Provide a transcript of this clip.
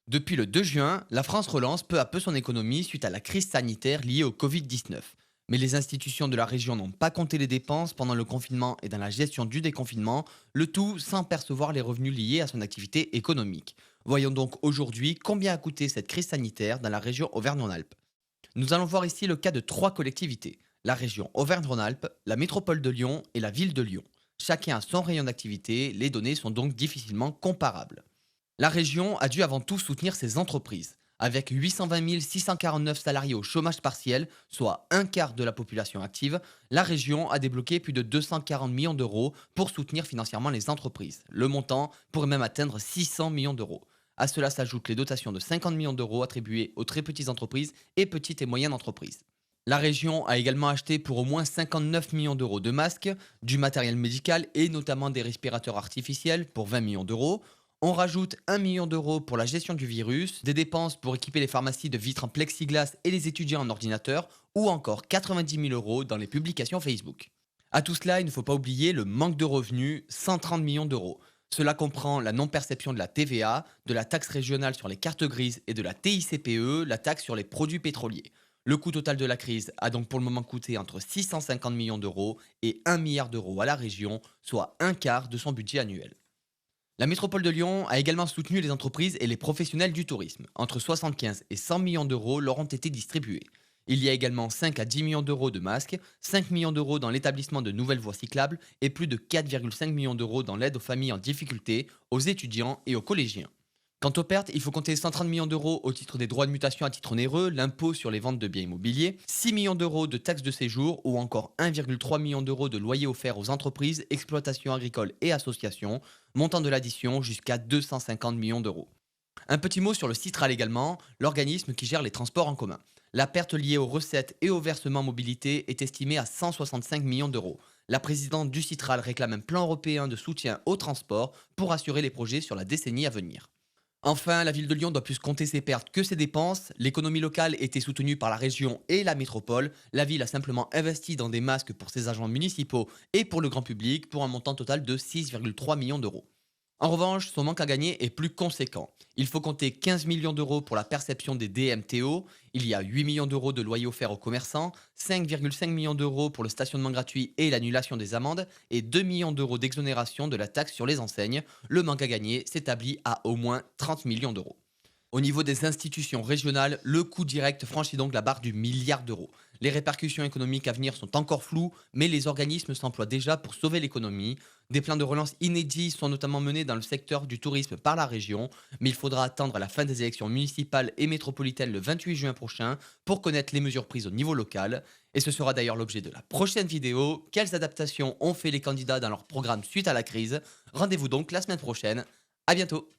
Depuis le 2 juin, la France relance peu à peu son économie suite à la crise sanitaire liée au Covid-19. Mais les institutions de la région n'ont pas compté les dépenses pendant le confinement et dans la gestion du déconfinement, le tout sans percevoir les revenus liés à son activité économique. Voyons donc aujourd'hui combien a coûté cette crise sanitaire dans la région Auvergne-Rhône-Alpes. Nous allons voir ici le cas de trois collectivités, la région Auvergne-Rhône-Alpes, la métropole de Lyon et la ville de Lyon. Chacun a son rayon d'activité, les données sont donc difficilement comparables. La région a dû avant tout soutenir ses entreprises. Avec 820 649 salariés au chômage partiel, soit un quart de la population active, la région a débloqué plus de 240 millions d'euros pour soutenir financièrement les entreprises. Le montant pourrait même atteindre 600 millions d'euros. À cela s'ajoutent les dotations de 50 millions d'euros attribuées aux très petites entreprises et petites et moyennes entreprises. La région a également acheté pour au moins 59 millions d'euros de masques, du matériel médical et notamment des respirateurs artificiels pour 20 millions d'euros. On rajoute 1 million d'euros pour la gestion du virus, des dépenses pour équiper les pharmacies de vitres en plexiglas et les étudiants en ordinateur, ou encore 90 000 euros dans les publications Facebook. À tout cela, il ne faut pas oublier le manque de revenus, 130 millions d'euros. Cela comprend la non-perception de la TVA, de la taxe régionale sur les cartes grises et de la TICPE, la taxe sur les produits pétroliers. Le coût total de la crise a donc pour le moment coûté entre 650 millions d'euros et 1 milliard d'euros à la région, soit un quart de son budget annuel. La métropole de Lyon a également soutenu les entreprises et les professionnels du tourisme. Entre 75 et 100 millions d'euros leur ont été distribués. Il y a également 5 à 10 millions d'euros de masques, 5 millions d'euros dans l'établissement de nouvelles voies cyclables et plus de 4,5 millions d'euros dans l'aide aux familles en difficulté, aux étudiants et aux collégiens. Quant aux pertes, il faut compter 130 millions d'euros au titre des droits de mutation à titre onéreux, l'impôt sur les ventes de biens immobiliers, 6 millions d'euros de taxes de séjour ou encore 1,3 million d'euros de loyers offerts aux entreprises, exploitations agricoles et associations, montant de l'addition jusqu'à 250 millions d'euros. Un petit mot sur le Citral également, l'organisme qui gère les transports en commun. La perte liée aux recettes et au versement mobilité est estimée à 165 millions d'euros. La présidente du Citral réclame un plan européen de soutien au transport pour assurer les projets sur la décennie à venir. Enfin, la ville de Lyon doit plus compter ses pertes que ses dépenses. L'économie locale était soutenue par la région et la métropole. La ville a simplement investi dans des masques pour ses agents municipaux et pour le grand public pour un montant total de 6,3 millions d'euros. En revanche, son manque à gagner est plus conséquent. Il faut compter 15 millions d'euros pour la perception des DMTO, il y a 8 millions d'euros de loyers offerts aux commerçants, 5,5 millions d'euros pour le stationnement gratuit et l'annulation des amendes, et 2 millions d'euros d'exonération de la taxe sur les enseignes. Le manque à gagner s'établit à au moins 30 millions d'euros. Au niveau des institutions régionales, le coût direct franchit donc la barre du milliard d'euros. Les répercussions économiques à venir sont encore floues, mais les organismes s'emploient déjà pour sauver l'économie. Des plans de relance inédits sont notamment menés dans le secteur du tourisme par la région, mais il faudra attendre la fin des élections municipales et métropolitaines le 28 juin prochain pour connaître les mesures prises au niveau local. Et ce sera d'ailleurs l'objet de la prochaine vidéo. Quelles adaptations ont fait les candidats dans leur programme suite à la crise? Rendez-vous donc la semaine prochaine. À bientôt.